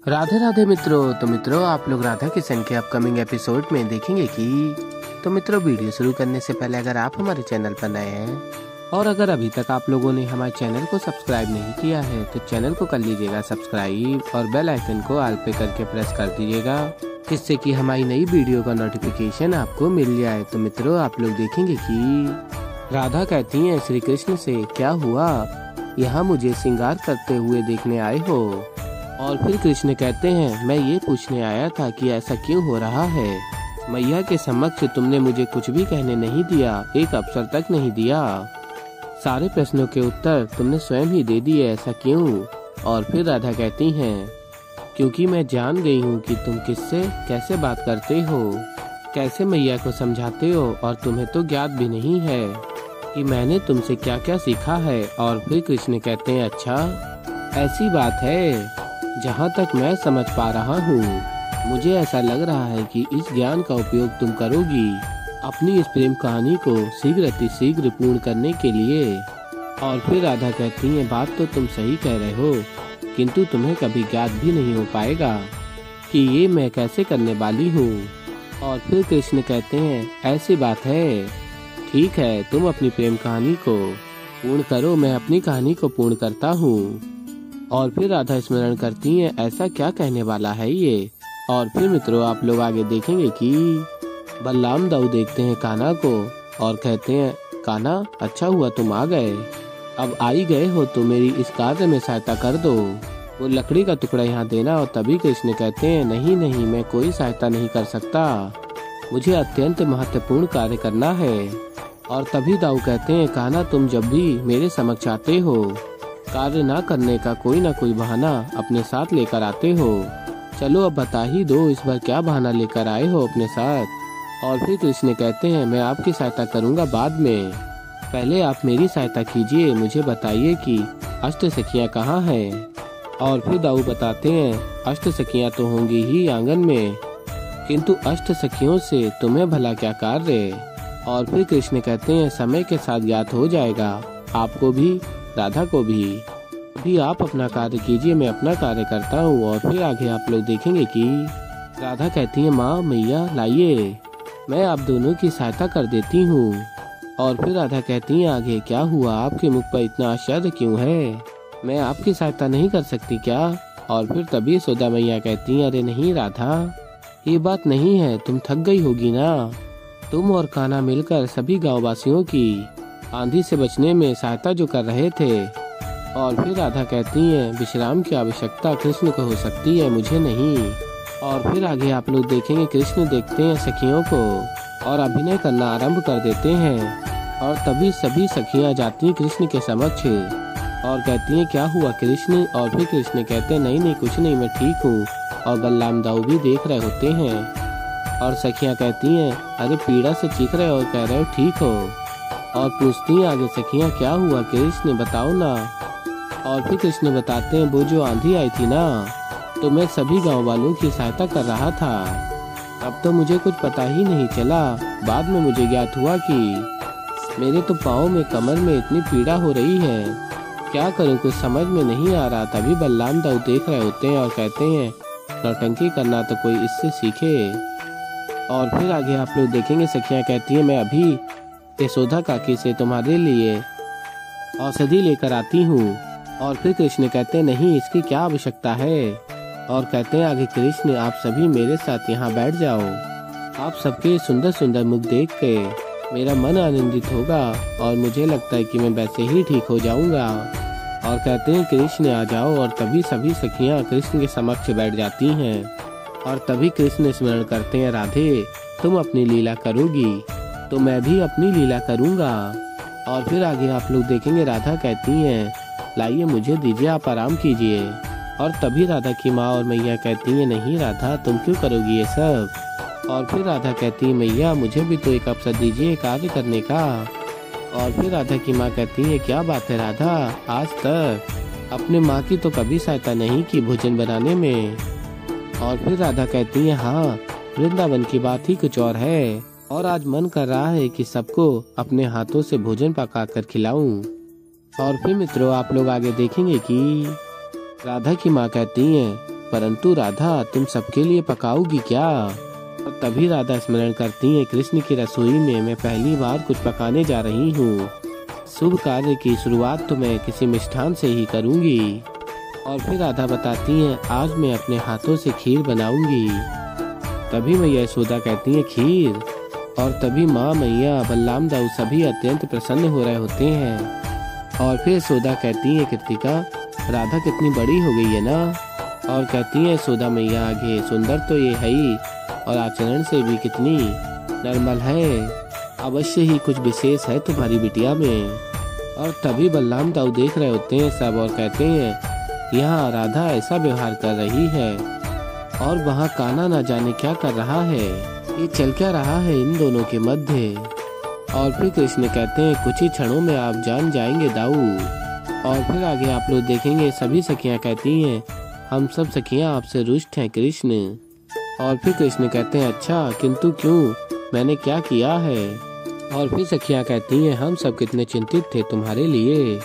राधे राधे मित्रों। तो मित्रों, आप लोग राधा किशन के अपकमिंग एपिसोड में देखेंगे कि मित्रों, वीडियो शुरू करने से पहले अगर आप हमारे चैनल पर नए हैं और अगर अभी तक आप लोगों ने हमारे चैनल को सब्सक्राइब नहीं किया है तो चैनल को कर लीजिएगा सब्सक्राइब और बेल आइकन को ऑल पे करके प्रेस कर दीजिएगा, जिससे कि हमारी नई वीडियो का नोटिफिकेशन आपको मिल जाए। तो मित्रों, आप लोग देखेंगे कि राधा कहती है श्री कृष्ण से, क्या हुआ, यहाँ मुझे श्रृंगार करते हुए देखने आए हो? और फिर कृष्ण कहते हैं, मैं ये पूछने आया था कि ऐसा क्यों हो रहा है। मैया के समक्ष तुमने मुझे कुछ भी कहने नहीं दिया, एक अवसर तक नहीं दिया। सारे प्रश्नों के उत्तर तुमने स्वयं ही दे दिए, ऐसा क्यों? और फिर राधा कहती हैं, क्योंकि मैं जान गई हूँ कि तुम किससे कैसे बात करते हो, कैसे मैया को समझाते हो, और तुम्हें तो ज्ञात भी नहीं है कि मैंने तुमसे क्या क्या सीखा है। और फिर कृष्ण कहते हैं, अच्छा ऐसी बात है। जहाँ तक मैं समझ पा रहा हूँ, मुझे ऐसा लग रहा है कि इस ज्ञान का उपयोग तुम करोगी अपनी इस प्रेम कहानी को शीघ्र अतिशीघ्र पूर्ण करने के लिए। और फिर राधा कहती है, बात तो तुम सही कह रहे हो, किंतु तुम्हें कभी ज्ञात भी नहीं हो पाएगा कि ये मैं कैसे करने वाली हूँ। और फिर कृष्ण कहते हैं, ऐसी बात है, ठीक है, तुम अपनी प्रेम कहानी को पूर्ण करो, मैं अपनी कहानी को पूर्ण करता हूँ। और फिर राधा स्मरण करती हैं, ऐसा क्या कहने वाला है ये। और फिर मित्रों, आप लोग आगे देखेंगे कि बलराम दाऊ देखते हैं कान्हा को और कहते हैं, कान्हा अच्छा हुआ तुम आ गए, अब आई गए हो तो मेरी इस कार्य में सहायता कर दो, वो लकड़ी का टुकड़ा यहाँ देना। और तभी कृष्ण कहते हैं, नहीं नहीं, मैं कोई सहायता नहीं कर सकता, मुझे अत्यंत महत्वपूर्ण कार्य करना है। और तभी दाऊ कहते हैं, कान्हा तुम जब भी मेरे समक्ष आते हो, कार्य ना करने का कोई ना कोई बहाना अपने साथ लेकर आते हो, चलो अब बता ही दो इस बार क्या बहाना लेकर आए हो अपने साथ। और फिर कृष्ण कहते हैं, मैं आपकी सहायता करूंगा बाद में, पहले आप मेरी सहायता कीजिए, मुझे बताइए कि अष्ट सखियाँ कहाँ हैं। और फिर दाऊ बताते हैं, अष्ट सखियाँ तो होंगी ही आंगन में, किंतु अष्ट सखियों से तुम्हें भला क्या कार्य। और फिर कृष्ण कहते हैं, समय के साथ ज्ञात हो जाएगा, आपको भी राधा को भी। अभी आप अपना कार्य कीजिए, मैं अपना कार्य करता हूँ। और फिर आगे आप लोग देखेंगे कि राधा कहती है, माँ मैया लाइए, मैं आप दोनों की सहायता कर देती हूँ। और फिर राधा कहती है, आगे क्या हुआ, आपके मुख पर इतना आश्चर्य क्यों है, मैं आपकी सहायता नहीं कर सकती क्या? और फिर तभी यशोदा मैया कहती है, अरे नहीं राधा, ये बात नहीं है, तुम थक गई होगी ना, तुम और कान्हा मिलकर सभी गाँव वासियों की आंधी से बचने में सहायता जो कर रहे थे। और फिर राधा कहती है, विश्राम की आवश्यकता कृष्ण को हो सकती है, मुझे नहीं। और फिर आगे आप लोग देखेंगे, कृष्ण देखते हैं सखियों को और अभिनय करना आरंभ कर देते हैं। और तभी सभी सखियां जाती कृष्ण के समक्ष और कहती हैं, क्या हुआ कृष्ण? और फिर कृष्ण कहते हैं, नहीं नहीं कुछ नहीं, मैं ठीक हूँ। और बलराम दाऊ भी देख रहे होते हैं और सखियां कहती हैं, अरे पीड़ा से चीख रहे हो, कह रहे हो ठीक हो। और पूछती हैं आगे सखियां, क्या हुआ कृष्ण, बताओ ना। और फिर कृष्ण बताते हैं, वो जो आंधी आई थी ना, तो मैं सभी गांव वालों की सहायता कर रहा था, अब तो मुझे कुछ पता ही नहीं चला, बाद में मुझे ज्ञात हुआ कि मेरे तो पाँव में कमर में इतनी पीड़ा हो रही है, क्या करूं, कुछ समझ में नहीं आ रहा। तभी बलराम दाऊ देख रहे होते हैं और कहते हैं, नौटंकी करना तो कोई इससे सीखे। और फिर आगे आप लोग देखेंगे, सखियां कहती हैं, मैं अभी यशोदा काकी से तुम्हारे लिए औषधि लेकर आती हूँ। और फिर कृष्ण कहते हैं, नहीं इसकी क्या आवश्यकता है। और कहते हैं आगे कृष्ण, आप सभी मेरे साथ यहाँ बैठ जाओ, आप सबके सुंदर सुंदर मुख देख के मेरा मन आनंदित होगा और मुझे लगता है कि मैं वैसे ही ठीक हो जाऊंगा। और कहते हैं, कृष्ण आ जाओ। और तभी सभी सखियाँ कृष्ण के समक्ष बैठ जाती हैं। और तभी कृष्ण स्मरण करते हैं, राधे तुम अपनी लीला करोगी तो मैं भी अपनी लीला करूंगा। और फिर आगे आप लोग देखेंगे, राधा कहती हैं, लाइए मुझे दीजिए, आप आराम कीजिए। और तभी राधा की माँ और मैया कहती हैं, नहीं राधा तुम क्यों करोगी ये सब। और फिर राधा कहती है, मैया मुझे भी तो एक अवसर दीजिए कार्य करने का। और फिर राधा की माँ कहती है, क्या बात है राधा, आज तक अपने माँ की तो कभी सहायता नहीं की भोजन बनाने में। और फिर राधा कहती है, हाँ वृंदावन की बात ही कुछ और है, और आज मन कर रहा है कि सबको अपने हाथों से भोजन पका कर खिलाऊं। और फिर मित्रों, आप लोग आगे देखेंगे कि राधा की माँ कहती हैं, परंतु राधा तुम सबके लिए पकाओगी क्या? और तभी राधा स्मरण करती है, कृष्ण की रसोई में मैं पहली बार कुछ पकाने जा रही हूँ। शुभ कार्य की शुरुआत तो मैं किसी मिष्ठान से ही करूँगी। और फिर राधा बताती हैं, आज मैं अपने हाथों से खीर बनाऊंगी। तभी मैया यशोदा कहती हैं, खीर? और तभी माँ, मैया, बलराम दाऊ सभी अत्यंत प्रसन्न हो रहे होते हैं। और फिर यशोदा कहती हैं, कृतिका राधा कितनी बड़ी हो गई है ना। और कहती हैं यशोदा मैया आगे, सुंदर तो ये है ही और आचरण से भी कितनी निर्मल है, अवश्य ही कुछ विशेष है तुम्हारी बिटिया में। और तभी बलराम दाऊ देख रहे होते हैं सब और कहते हैं, यहाँ राधा ऐसा व्यवहार कर रही है और वहाँ कान्हा न जाने क्या कर रहा है, ये चल क्या रहा है इन दोनों के मध्य। और फिर कृष्ण कहते हैं, कुछ ही क्षणों में आप जान जाएंगे दाऊ। और फिर आगे आप लोग देखेंगे सभी सखियाँ कहती हैं, हम सब सखियाँ आपसे रुष्ट हैं कृष्ण। और फिर कृष्ण कहते हैं, अच्छा किंतु क्यों, मैंने क्या किया है? और फिर सखियाँ कहती हैं, हम सब कितने चिंतित थे तुम्हारे लिए।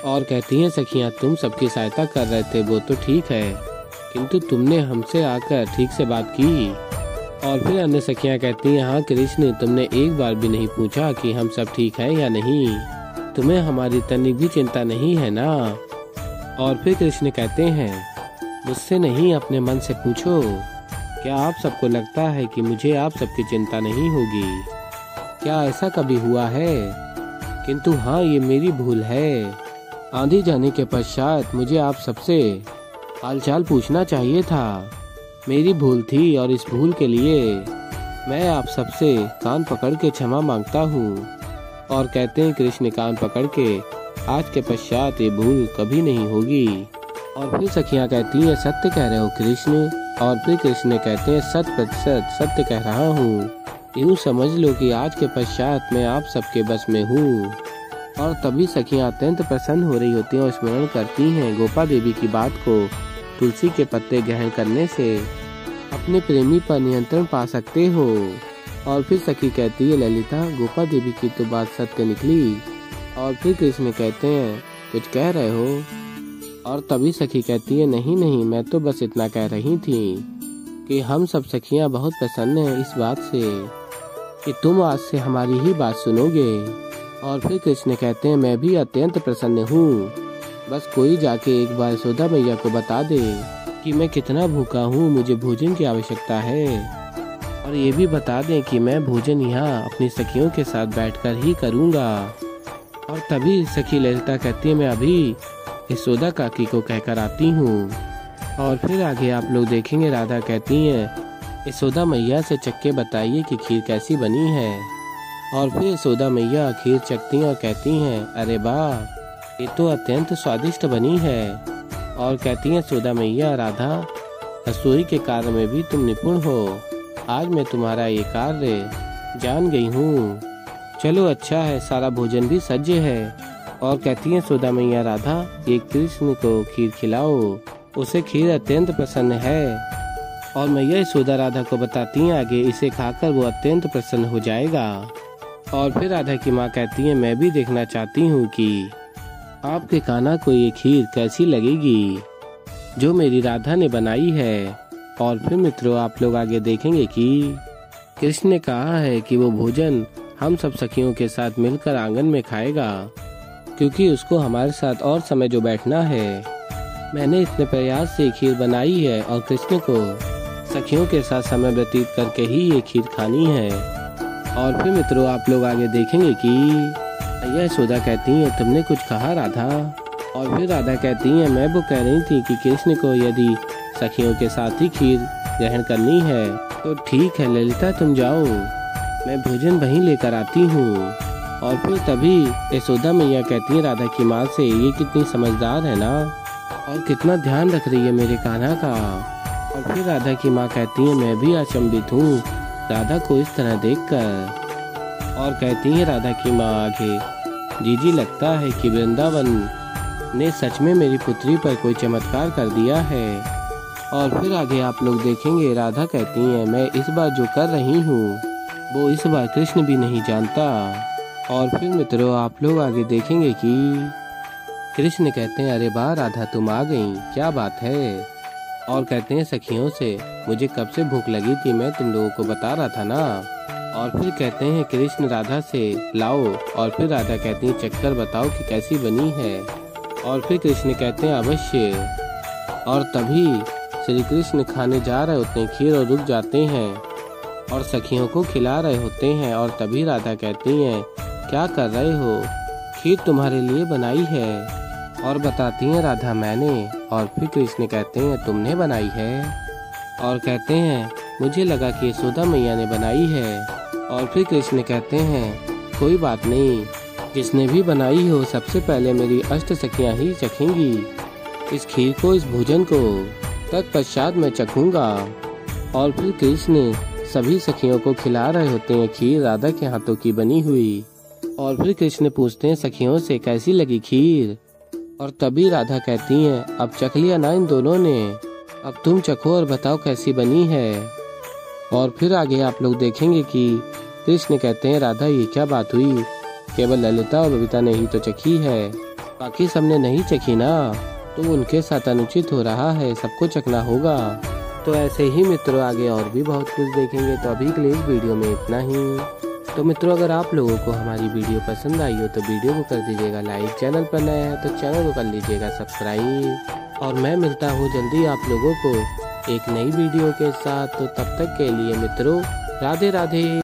और कहती हैं सखियाँ, तुम सबकी सहायता कर रहे थे वो तो ठीक है, किंतु तुमने हमसे आकर ठीक से बात की। और फिर अन्य सखियाँ कहती हैं, हाँ कृष्ण, तुमने एक बार भी नहीं पूछा कि हम सब ठीक हैं या नहीं, तुम्हें हमारी तनिक भी चिंता नहीं है ना। और फिर कृष्ण कहते हैं, मुझसे नहीं अपने मन से पूछो, क्या आप सबको लगता है कि मुझे आप सबकी चिंता नहीं होगी? क्या ऐसा कभी हुआ है? किंतु हाँ, ये मेरी भूल है। आंधी जाने के पश्चात मुझे आप सबसे हालचाल पूछना चाहिए था, मेरी भूल थी और इस भूल के लिए मैं आप सबसे कान पकड़ के क्षमा मांगता हूँ। और कहते हैं कृष्ण, कान पकड़ के आज के पश्चात ये भूल कभी नहीं होगी। और फिर सखियाँ कहती हैं, सत्य कह रहे हो कृष्ण? और फिर कृष्ण कहते हैं, 100% सत्य कह रहा हूँ, यूँ समझ लो कि आज के पश्चात मैं आप सबके बस में हूँ। और तभी सखियाँ अत्यंत प्रसन्न हो रही होती हैं और स्मरण करती हैं गोपा देवी की बात को, तुलसी के पत्ते ग्रहण करने से अपने प्रेमी पर नियंत्रण पा सकते हो। और फिर सखी कहती है, ललिता गोपा देवी की तो बात सत्य निकली। और फिर कृष्ण कहते हैं, कुछ कह रहे हो? और तभी सखी कहती है, नहीं नहीं, मैं तो बस इतना कह रही थी कि हम सब सखियाँ बहुत प्रसन्न हैं इस बात से कि तुम आज से हमारी ही बात सुनोगे। और फिर कृष्ण कहते हैं, मैं भी अत्यंत प्रसन्न हूँ, बस कोई जाके एक बार यशोदा मैया को बता दे कि मैं कितना भूखा हूँ, मुझे भोजन की आवश्यकता है। और ये भी बता दें कि मैं भोजन यहाँ अपनी सखियों के साथ बैठकर ही करूँगा। और तभी सखी ललिता कहती है, मैं अभी यशोदा काकी को कहकर आती हूँ। और फिर आगे आप लोग देखेंगे राधा कहती हैं, यशोदा मैया से चक्के बताइए कि खीर कैसी बनी है। और फिर यशोदा मैया खीर चखती हैं और कहती हैं, अरे वाह, ये तो अत्यंत स्वादिष्ट बनी है। और कहती हैं यशोदा मैया, राधा रसोई के कार्य में भी तुम निपुण हो, आज मैं तुम्हारा ये कार्य जान गई हूँ। चलो अच्छा है, सारा भोजन भी सज्ज है। और कहती हैं यशोदा मैया, राधा ये कृष्ण को खीर खिलाओ, उसे खीर अत्यंत प्रसन्न है। और मैया यशोदा राधा को बताती हैं आगे, इसे खाकर वो अत्यंत प्रसन्न हो जाएगा। और फिर राधा की माँ कहती है, मैं भी देखना चाहती हूँ कि आपके कान्हा को ये खीर कैसी लगेगी जो मेरी राधा ने बनाई है। और फिर मित्रों आप लोग आगे देखेंगे कि कृष्ण ने कहा है कि वो भोजन हम सब सखियों के साथ मिलकर आंगन में खाएगा, क्योंकि उसको हमारे साथ और समय जो बैठना है। मैंने इतने प्रयास से खीर बनाई है और कृष्ण को सखियों के साथ समय व्यतीत करके ही ये खीर खानी है। और फिर मित्रों आप लोग आगे देखेंगे कि मैया यशोदा कहती हैं, तुमने कुछ कहा राधा? और फिर राधा कहती हैं, मैं वो कह रही थी कि कृष्ण को यदि सखियों के साथ ही खीर ग्रहण करनी है तो ठीक है ललिता, तुम जाओ, मैं भोजन वहीं लेकर आती हूँ। और फिर तभी यशोदा मैया कहती है राधा की माँ से, ये कितनी समझदार है ना, और कितना ध्यान रख रही है मेरे कान्हा का। और फिर राधा की माँ कहती है, मैं भी अचंभित हूँ राधा को इस तरह देखकर। और कहती है राधा की माँ आगे, जीजी लगता है कि वृंदावन ने सच में मेरी पुत्री पर कोई चमत्कार कर दिया है। और फिर आगे आप लोग देखेंगे राधा कहती हैं, मैं इस बार जो कर रही हूँ वो इस बार कृष्ण भी नहीं जानता। और फिर मित्रों आप लोग आगे देखेंगे कि कृष्ण कहते हैं, अरे वाह राधा तुम आ गई, क्या बात है, और कहते हैं सखियों से, मुझे कब से भूख लगी थी, मैं तुम लोगों को बता रहा था ना। और फिर कहते हैं कृष्ण राधा से लाओ, और फिर राधा कहती है चखकर बताओ कि कैसी बनी है। और फिर कृष्ण कहते हैं अवश्य। और तभी श्री कृष्ण खाने जा रहे होते हैं खीर और रुक जाते हैं और सखियों को खिला रहे होते हैं। और तभी राधा कहती हैं क्या कर रहे हो, खीर तुम्हारे लिए बनाई है। और बताती हैं राधा मैंने। और फिर कृष्ण कहते हैं तुमने बनाई है। और कहते हैं मुझे लगा कि यशोदा मैया ने बनाई है। और फिर कृष्ण कहते हैं कोई बात नहीं, जिसने भी बनाई हो सबसे पहले मेरी अष्ट सखियां ही चखेंगी इस खीर को, इस भोजन को, तत्पश्चात मैं चखूंगा। और फिर कृष्ण सभी सखियों को खिला रहे होते हैं खीर राधा के हाथों की बनी हुई। और फिर कृष्ण पूछते हैं सखियों से कैसी लगी खीर। और तभी राधा कहती हैं अब चख लिया ना इन दोनों ने, अब तुम चखो और बताओ कैसी बनी है। और फिर आगे आप लोग देखेंगे कि कृष्ण कहते हैं राधा ये क्या बात हुई, केवल ललिता और बबीता ने ही तो चखी है, बाकी सबने नहीं चखी ना, तो उनके साथ अनुचित हो रहा है, सबको चखना होगा। तो ऐसे ही मित्रों आगे और भी बहुत कुछ देखेंगे। तो अभी के लिए इस वीडियो में इतना ही। तो मित्रों अगर आप लोगों को हमारी वीडियो पसंद आई हो तो वीडियो को कर दीजिएगा लाइक, चैनल पर नए हैं तो चैनल को कर लीजिएगा सब्सक्राइब। और मैं मिलता हूँ जल्दी आप लोगों को एक नई वीडियो के साथ। तो तब तक के लिए मित्रों राधे राधे।